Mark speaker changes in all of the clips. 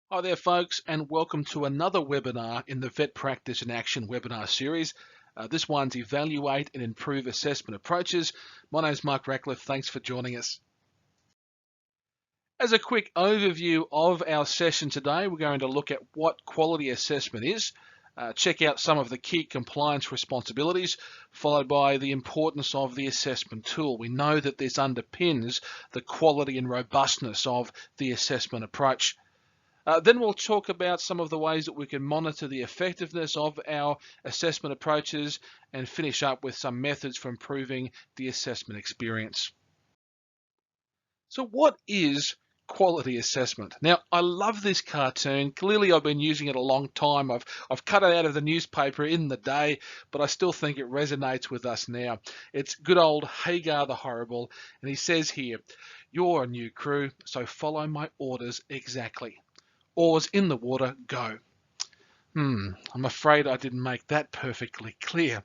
Speaker 1: Hi there, folks, and welcome to another webinar in the Vet Practice in Action webinar series. This one's Evaluate and Improve Assessment Approaches. My name's Marc Ratcliffe. Thanks for joining us. As a quick overview of our session today, we're going to look at what quality assessment is, check out some of the key compliance responsibilities, followed by the importance of the assessment tool. We know that this underpins the quality and robustness of the assessment approach. Then we'll talk about some of the ways that we can monitor the effectiveness of our assessment approaches and finish up with some methods for improving the assessment experience. So what is quality assessment? Now, I love this cartoon. Clearly, I've been using it a long time. I've cut it out of the newspaper in the day, but I still think it resonates with us now. It's good old Hagar the Horrible, and he says here, "You're a new crew, so follow my orders exactly. Oars in the water, go." I'm afraid I didn't make that perfectly clear.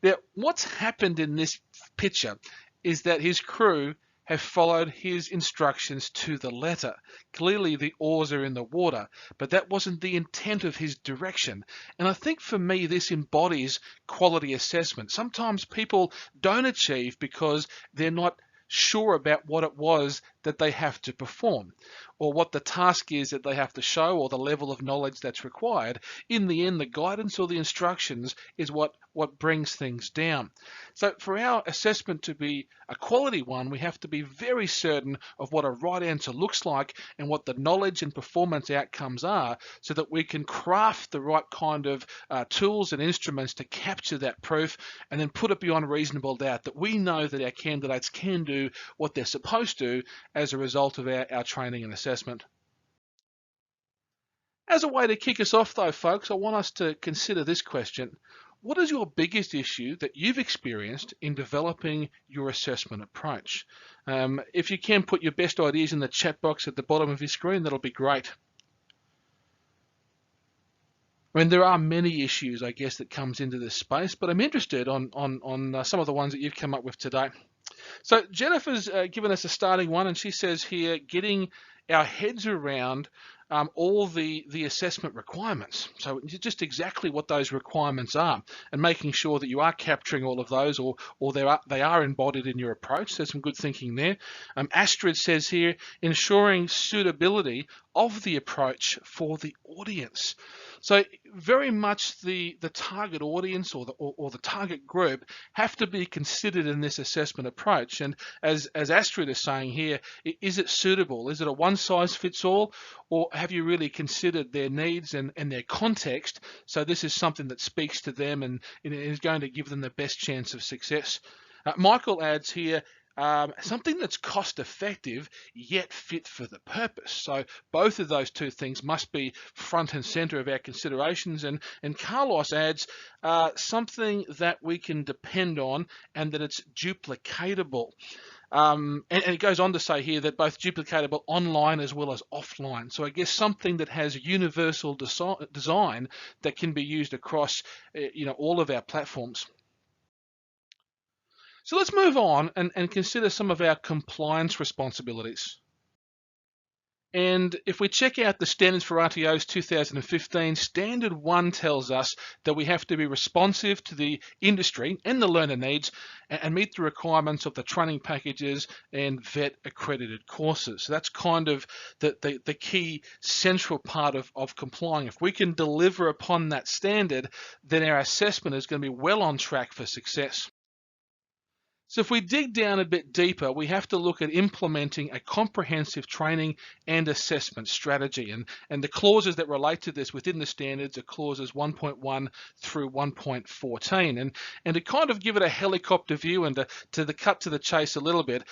Speaker 1: Now, what's happened in this picture is that his crew have followed his instructions to the letter. Clearly the oars are in the water, but that wasn't the intent of his direction. And I think for me, this embodies quality assessment. Sometimes people don't achieve because they're not sure about what it was that they have to perform, or what the task is that they have to show, or the level of knowledge that's required. In the end, the guidance or the instructions is what brings things down. So for our assessment to be a quality one, we have to be very certain of what a right answer looks like and what the knowledge and performance outcomes are, so that we can craft the right kind of tools and instruments to capture that proof and then put it beyond reasonable doubt that we know that our candidates can do what they're supposed to as a result of our training and assessment. As a way to kick us off though, folks, I want us to consider this question. What is your biggest issue that you've experienced in developing your assessment approach? If you can put your best ideas in the chat box at the bottom of your screen, that'll be great. I mean, there are many issues, I guess, that comes into this space, but I'm interested on some of the ones that you've come up with today. So Jennifer's given us a starting one, and she says here, getting our heads around all the assessment requirements. So just exactly what those requirements are, and making sure that you are capturing all of those, or they are embodied in your approach. There's some good thinking there. Astrid says here, ensuring suitability of the approach for the audience. So very much the target audience or the target group have to be considered in this assessment approach. And as Astrid is saying here, is it suitable? Is it a one size fits all, or have you really considered their needs and their context? So this is something that speaks to them and is going to give them the best chance of success. Michael adds here, something that's cost effective yet fit for the purpose. So both of those two things must be front and center of our considerations. And Carlos adds something that we can depend on and that it's duplicatable. And it goes on to say here that both duplicatable online as well as offline. So I guess something that has universal design that can be used across all of our platforms. So let's move on and consider some of our compliance responsibilities. And if we check out the standards for RTOs 2015, Standard 1 tells us that we have to be responsive to the industry and the learner needs and meet the requirements of the training packages and vet accredited courses. So that's kind of the key central part of complying. If we can deliver upon that standard, then our assessment is going to be well on track for success. So if we dig down a bit deeper, we have to look at implementing a comprehensive training and assessment strategy. And the clauses that relate to this within the standards are clauses 1.1 through 1.14. And to kind of give it a helicopter view and to cut to the chase a little bit,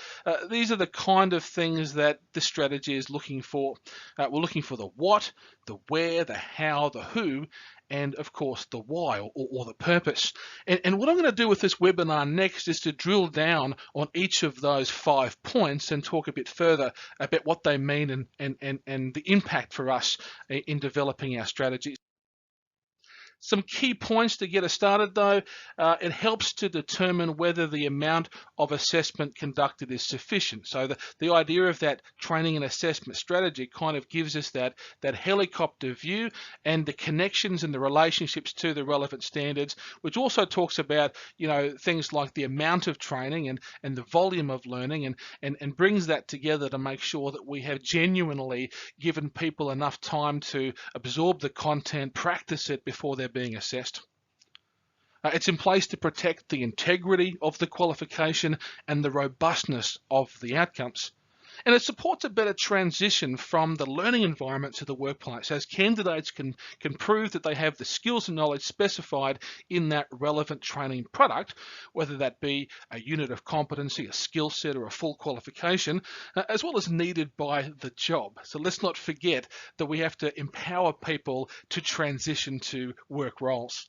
Speaker 1: these are the kind of things that the strategy is looking for. We're looking for the what, the where, the how, the who, and of course the why or the purpose. And what I'm going to do with this webinar next is to drill down on each of those 5 points and talk a bit further about what they mean and the impact for us in developing our strategies. Some key points to get us started though, it helps to determine whether the amount of assessment conducted is sufficient. So the idea of that training and assessment strategy kind of gives us that helicopter view and the connections and the relationships to the relevant standards, which also talks about, things like the amount of training and the volume of learning and brings that together to make sure that we have genuinely given people enough time to absorb the content, practice it before they're being assessed. It's in place to protect the integrity of the qualification and the robustness of the outcomes. And it supports a better transition from the learning environment to the workplace, as candidates can prove that they have the skills and knowledge specified in that relevant training product, whether that be a unit of competency, a skill set, or a full qualification, as well as needed by the job. So let's not forget that we have to empower people to transition to work roles.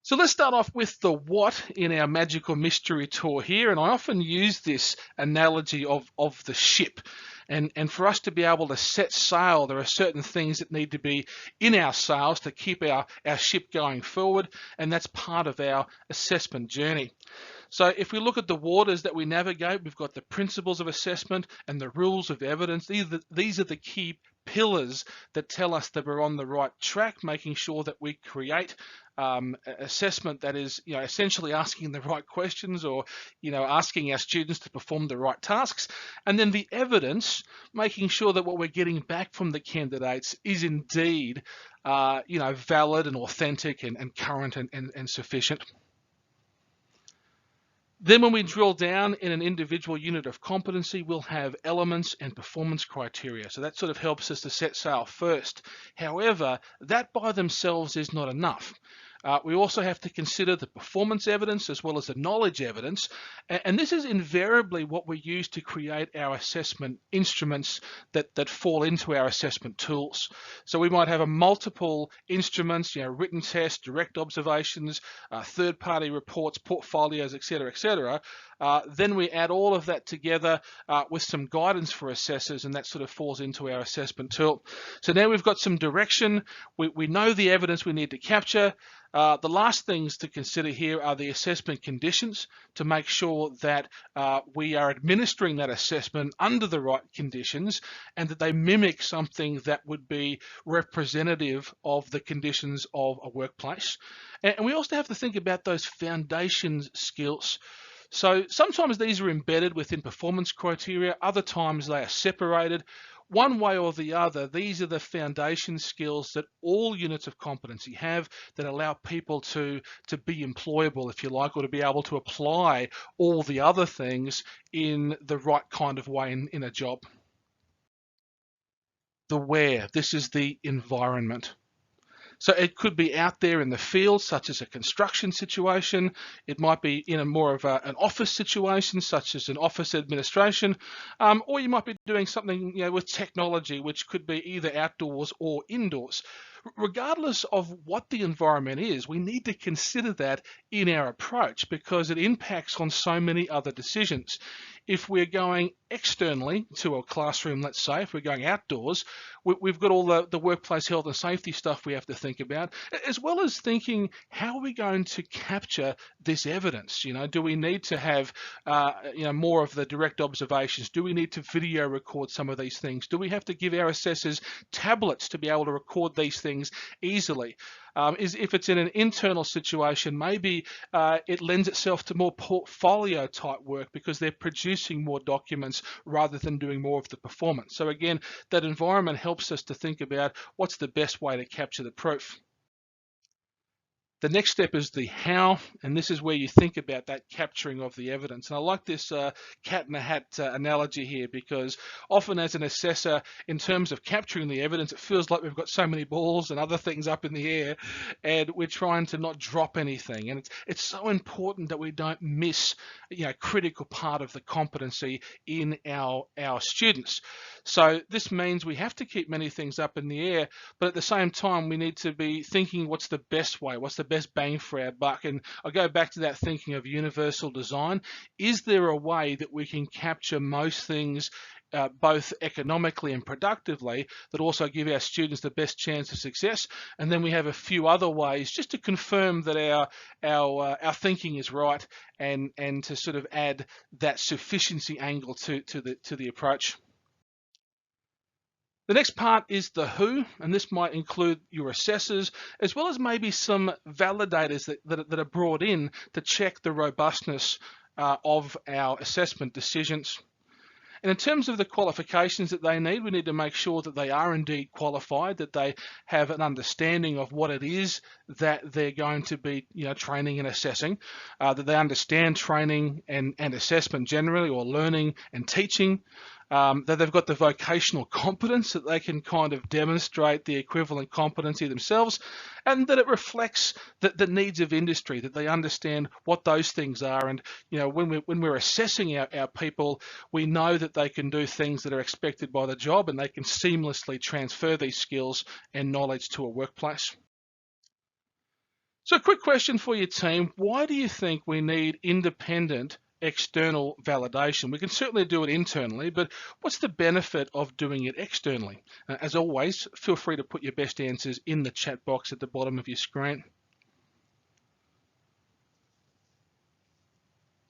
Speaker 1: So let's start off with the what in our magical mystery tour here, and I often use this analogy of the ship. And for us to be able to set sail, there are certain things that need to be in our sails to keep our ship going forward, and that's part of our assessment journey. So if we look at the waters that we navigate, we've got the principles of assessment and the rules of evidence. These are the key pillars that tell us that we're on the right track, making sure that we create assessment that is, essentially asking the right questions, or, asking our students to perform the right tasks. And then the evidence, making sure that what we're getting back from the candidates is indeed, valid and authentic and current and sufficient. Then when we drill down in an individual unit of competency, we'll have elements and performance criteria. So that sort of helps us to set sail first. However, that by themselves is not enough. We also have to consider the performance evidence as well as the knowledge evidence. And this is invariably what we use to create our assessment instruments that fall into our assessment tools. So we might have a multiple instruments, written tests, direct observations, third-party reports, portfolios, etc., etc. Then we add all of that together with some guidance for assessors, and that sort of falls into our assessment tool. So now we've got some direction. We know the evidence we need to capture. The last things to consider here are the assessment conditions to make sure that we are administering that assessment under the right conditions and that they mimic something that would be representative of the conditions of a workplace. And we also have to think about those foundation skills. So sometimes these are embedded within performance criteria, other times they are separated. One way or the other, these are the foundation skills that all units of competency have that allow people to be employable, if you like, or to be able to apply all the other things in the right kind of way in a job. The where, this is the environment. So it could be out there in the field, such as a construction situation. It might be in a more of an office situation, such as an office administration, or you might be doing something with technology, which could be either outdoors or indoors. Regardless of what the environment is, we need to consider that in our approach because it impacts on so many other decisions. If we're going externally to a classroom, let's say, if we're going outdoors, we've got all the workplace health and safety stuff we have to think about, as well as thinking, how are we going to capture this evidence? Do we need to have more of the direct observations? Do we need to video record some of these things? Do we have to give our assessors tablets to be able to record these things easily? If it's in an internal situation, maybe it lends itself to more portfolio type work because they're producing more documents rather than doing more of the performance. So again, that environment helps us to think about what's the best way to capture the proof. The next step is the how, and this is where you think about that capturing of the evidence. And I like this cat in a hat analogy here because often as an assessor, in terms of capturing the evidence, it feels like we've got so many balls and other things up in the air, and we're trying to not drop anything. And it's so important that we don't miss a critical part of the competency in our students. So this means we have to keep many things up in the air, but at the same time, we need to be thinking what's the best way, what's the best bang for our buck. And I go back to that thinking of universal design. Is there a way that we can capture most things both economically and productively, that also give our students the best chance of success. And then we have a few other ways just to confirm that our thinking is right, and to sort of add that sufficiency angle to the approach. The next part is the who, and this might include your assessors, as well as maybe some validators that are brought in to check the robustness of our assessment decisions. And in terms of the qualifications that they need, we need to make sure that they are indeed qualified, that they have an understanding of what it is that they're going to be, training and assessing, that they understand training and assessment generally, or learning and teaching, that they've got the vocational competence, that they can kind of demonstrate the equivalent competency themselves, and that it reflects the needs of industry, that they understand what those things are. And when we're assessing our people, we know that they can do things that are expected by the job, and they can seamlessly transfer these skills and knowledge to a workplace. So a quick question for your team: why do you think we need independent external validation? We can certainly do it internally, but what's the benefit of doing it externally? As always, feel free to put your best answers in the chat box at the bottom of your screen.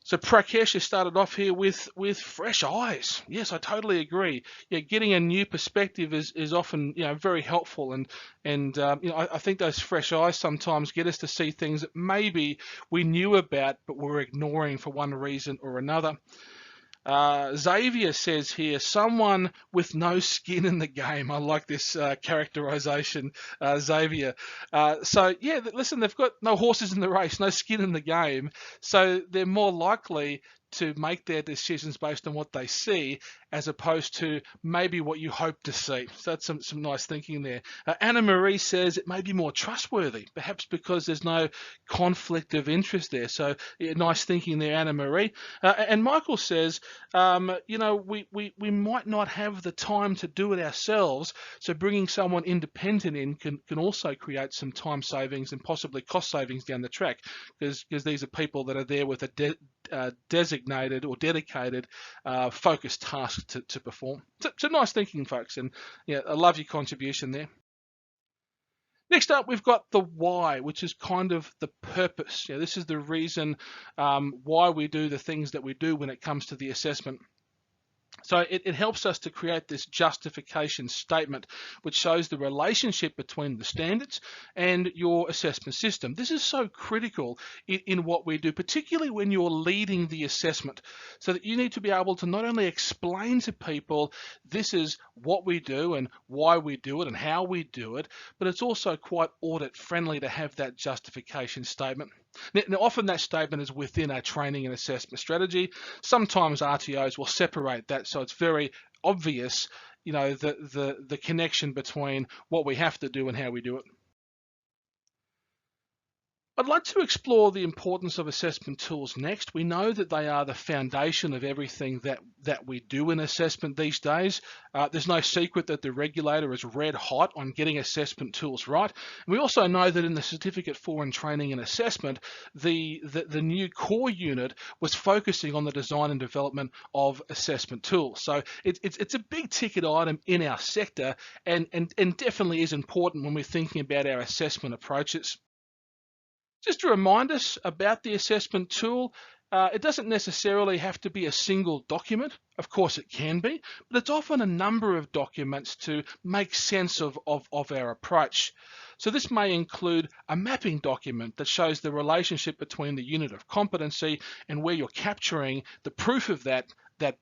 Speaker 1: So Prakesh has started off here with fresh eyes. Yes, I totally agree. Yeah, getting a new perspective is often very helpful, and I think those fresh eyes sometimes get us to see things that maybe we knew about but we're ignoring for one reason or another. Xavier says here, someone with no skin in the game. I like this characterization, Xavier. So yeah, listen, they've got no horses in the race, no skin in the game. So they're more likely to make their decisions based on what they see, as opposed to maybe what you hope to see. So that's some nice thinking there. Anna Marie says it may be more trustworthy, perhaps because there's no conflict of interest there. So yeah, nice thinking there, Anna Marie. And Michael says, we might not have the time to do it ourselves, so bringing someone independent in can also create some time savings and possibly cost savings down the track, because these are people that are there with a designated or dedicated focused task to perform. So nice thinking, folks, and yeah, I love your contribution there. Next up, we've got the why, which is kind of the purpose. This is the reason why we do the things that we do when it comes to the assessment. So it helps us to create this justification statement, which shows the relationship between the standards and your assessment system. This is so critical in what we do, particularly when you're leading the assessment, so that you need to be able to not only explain to people this is what we do and why we do it and how we do it, but it's also quite audit friendly to have that justification statement. Now, often that statement is within our training and assessment strategy. Sometimes RTOs will separate that, so it's very obvious, the connection between what we have to do and how we do it. I'd like to explore the importance of assessment tools next. We know that they are the foundation of everything that we do in assessment these days. There's no secret that the regulator is red hot on getting assessment tools right. And we also know that in the Certificate for in Training and Assessment, the new core unit was focusing on the design and development of assessment tools. So it's a big ticket item in our sector, and definitely is important when we're thinking about our assessment approaches. Just to remind us about the assessment tool, it doesn't necessarily have to be a single document. Of course it can be, but it's often a number of documents to make sense of our approach. So this may include a mapping document that shows the relationship between the unit of competency and where you're capturing the proof of that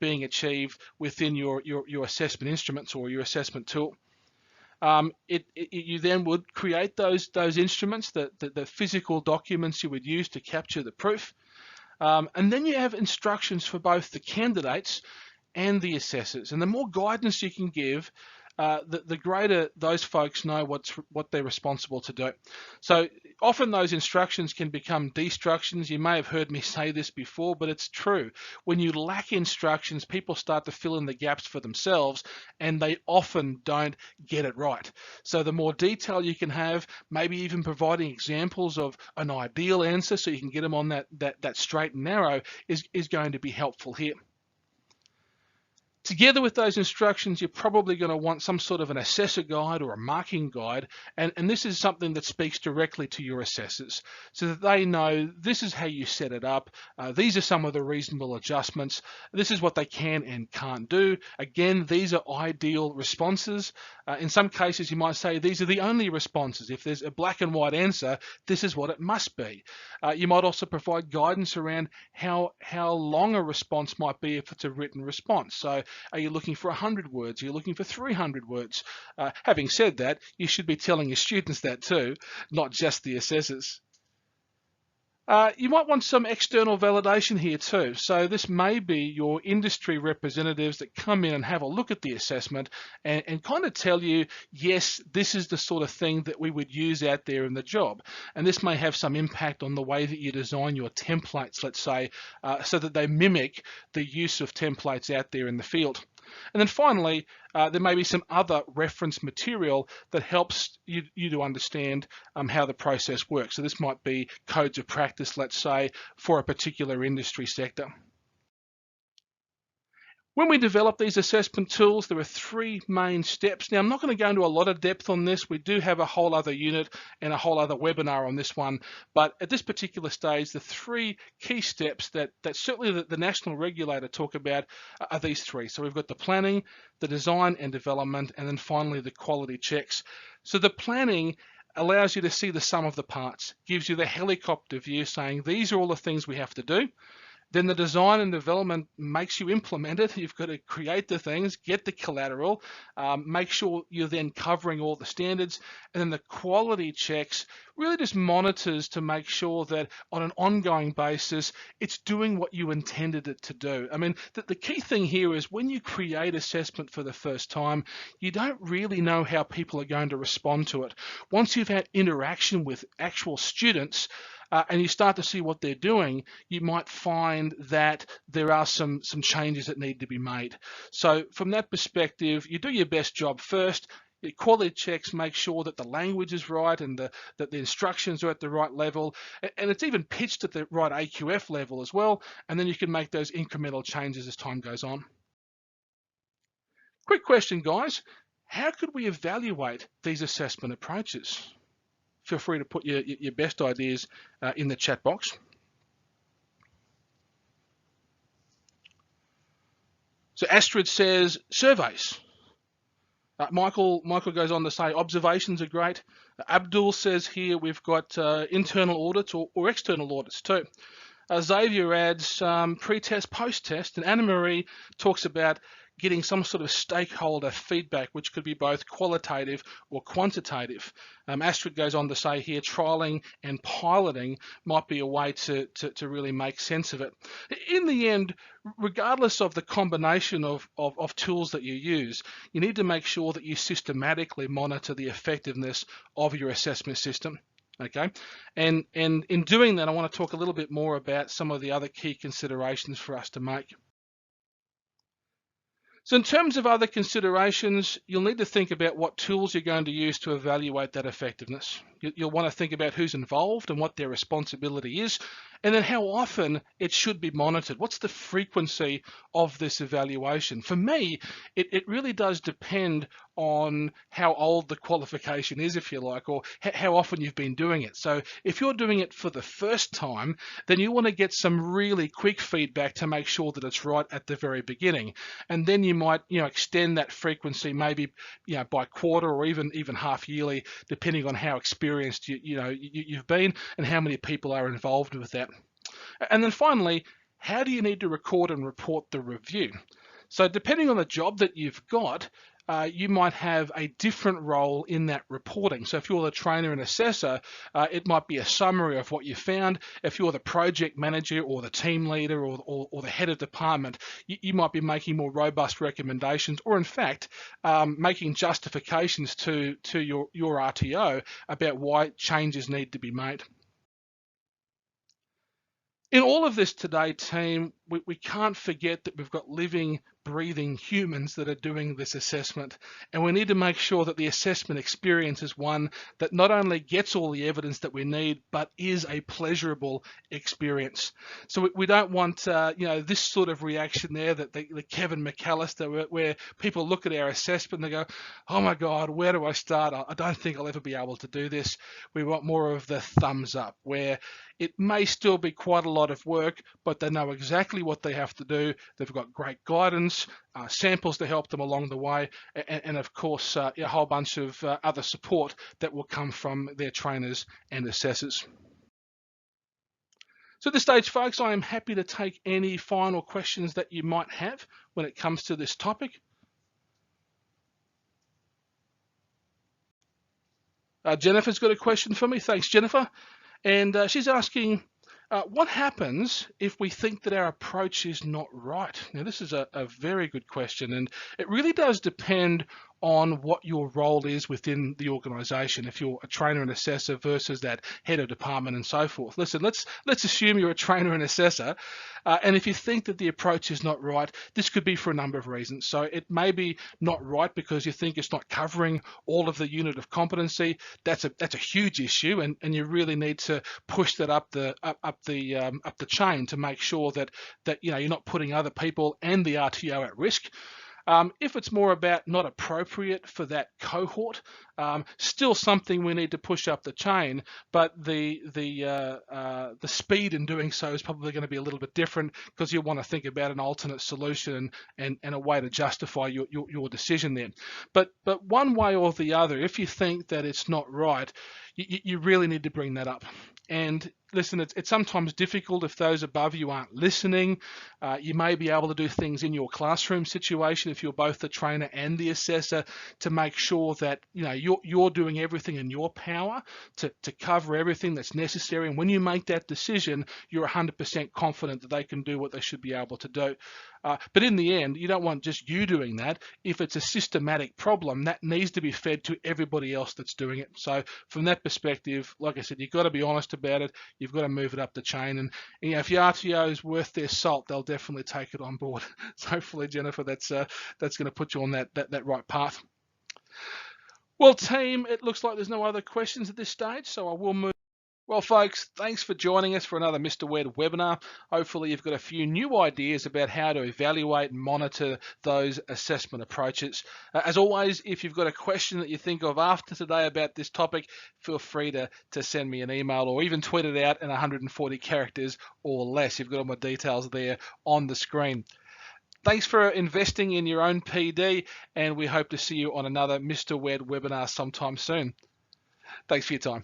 Speaker 1: being achieved within your assessment instruments or your assessment tool. You then would create those instruments, the physical documents you would use to capture the proof. And then you have instructions for both the candidates and the assessors. And the more guidance you can give, the greater those folks know what they're responsible to do. So often those instructions can become destructions. You may have heard me say this before, but it's true. When you lack instructions, people start to fill in the gaps for themselves, and they often don't get it right. So the more detail you can have, maybe even providing examples of an ideal answer so you can get them on that straight and narrow is going to be helpful here. Together with those instructions, you're probably going to want some sort of an assessor guide or a marking guide, and this is something that speaks directly to your assessors so that they know this is how you set it up, these are some of the reasonable adjustments, this is what they can and can't do. Again, these are ideal responses. In some cases, you might say these are the only responses. If there's a black and white answer, this is what it must be. You might also provide guidance around how long a response might be if it's a written response. So are you looking for 100 words? Are you looking for 300 words? Having said that, you should be telling your students that too, not just the assessors. You might want some external validation here too. So this may be your industry representatives that come in and have a look at the assessment and kind of tell you, yes, this is the sort of thing that we would use out there in the job. And this may have some impact on the way that you design your templates, let's say, so that they mimic the use of templates out there in the field. And then finally, there may be some other reference material that helps you to understand how the process works. So this might be codes of practice, let's say, for a particular industry sector. When we develop these assessment tools, there are three main steps. Now, I'm not going to go into a lot of depth on this. We do have a whole other unit and a whole other webinar on this one. But at this particular stage, the three key steps that certainly the national regulator talk about are these three. So we've got the planning, the design and development, and then finally the quality checks. So the planning allows you to see the sum of the parts, gives you the helicopter view saying these are all the things we have to do. Then the design and development makes you implement it. You've got to create the things, get the collateral, make sure you're then covering all the standards. And then the quality checks really just monitors to make sure that on an ongoing basis, it's doing what you intended it to do. I mean, the key thing here is when you create assessment for the first time, you don't really know how people are going to respond to it. Once you've had interaction with actual students, and you start to see what they're doing, you might find that there are some changes that need to be made. So from that perspective, you do your best job first. Your quality checks make sure that the language is right and that the instructions are at the right level, and it's even pitched at the right AQF level as well, and then you can make those incremental changes as time goes on. Quick question, guys. How could we evaluate these assessment approaches? Feel free to put your best ideas in the chat box. So Astrid says surveys. Michael goes on to say observations are great. Abdul says here we've got internal audits or external audits too. Xavier adds pre-test, post-test, and Anna-Marie talks about getting some sort of stakeholder feedback, which could be both qualitative or quantitative. Astrid goes on to say here, trialing and piloting might be a way to really make sense of it. In the end, regardless of the combination of tools that you use, you need to make sure that you systematically monitor the effectiveness of your assessment system. Okay, and in doing that, I want to talk a little bit more about some of the other key considerations for us to make. So in terms of other considerations, you'll need to think about what tools you're going to use to evaluate that effectiveness. You'll want to think about who's involved and what their responsibility is, and then how often it should be monitored. What's the frequency of this evaluation? For me, it really does depend on how old the qualification is, if you like, or how often you've been doing it. So if you're doing it for the first time, then you want to get some really quick feedback to make sure that it's right at the very beginning. And then you might, extend that frequency maybe, by quarter or even half yearly, depending on how experienced you've been and how many people are involved with that. And then finally, how do you need to record and report the review? So depending on the job that you've got, you might have a different role in that reporting. So if you're the trainer and assessor, it might be a summary of what you found. If you're the project manager or the team leader or the head of department, you might be making more robust recommendations, or in fact, making justifications to your RTO about why changes need to be made. In all of this today, team, we can't forget that we've got living breathing humans that are doing this assessment. And we need to make sure that the assessment experience is one that not only gets all the evidence that we need, but is a pleasurable experience. So we don't want this sort of reaction there, that the Kevin McAllister, where people look at our assessment and they go, oh my God, where do I start? I don't think I'll ever be able to do this. We want more of the thumbs up, where it may still be quite a lot of work, but they know exactly what they have to do. They've got great guidance, samples to help them along the way, and of course, a whole bunch of other support that will come from their trainers and assessors. So at this stage, folks, I am happy to take any final questions that you might have when it comes to this topic. Jennifer's got a question for me. Thanks, Jennifer. And she's asking, what happens if we think that our approach is not right? Now, this is a very good question, and it really does depend on what your role is within the organization. If you're a trainer and assessor versus that head of department and so forth. Listen, let's assume you're a trainer and assessor, and if you think that the approach is not right, this could be for a number of reasons. So it may be not right because you think it's not covering all of the unit of competency. That's a huge issue, and you really need to push that up the chain to make sure that you're not putting other people and the RTO at risk. If it's more about not appropriate for that cohort, still something we need to push up the chain, but the speed in doing so is probably going to be a little bit different, because you want to think about an alternate solution and a way to justify your decision there. But one way or the other, if you think that it's not right, you really need to bring that up. And listen, it's sometimes difficult if those above you aren't listening. You may be able to do things in your classroom situation if you're both the trainer and the assessor, to make sure that you're doing everything in your power to cover everything that's necessary. And when you make that decision, you're 100% confident that they can do what they should be able to do. But in the end, you don't want just you doing that. If it's a systematic problem, that needs to be fed to everybody else that's doing it. So from that perspective, like I said, you've got to be honest about it. You've got to move it up the chain. And if your RTO is worth their salt, they'll definitely take it on board. So hopefully, Jennifer, that's going to put you on that right path. Well, team, it looks like there's no other questions at this stage, so I will move. Well, folks, thanks for joining us for another Mr. WED webinar. Hopefully you've got a few new ideas about how to evaluate and monitor those assessment approaches. As always, if you've got a question that you think of after today about this topic, feel free to send me an email or even tweet it out in 140 characters or less. You've got all my details there on the screen. Thanks for investing in your own PD, and we hope to see you on another Mr. WED webinar sometime soon. Thanks for your time.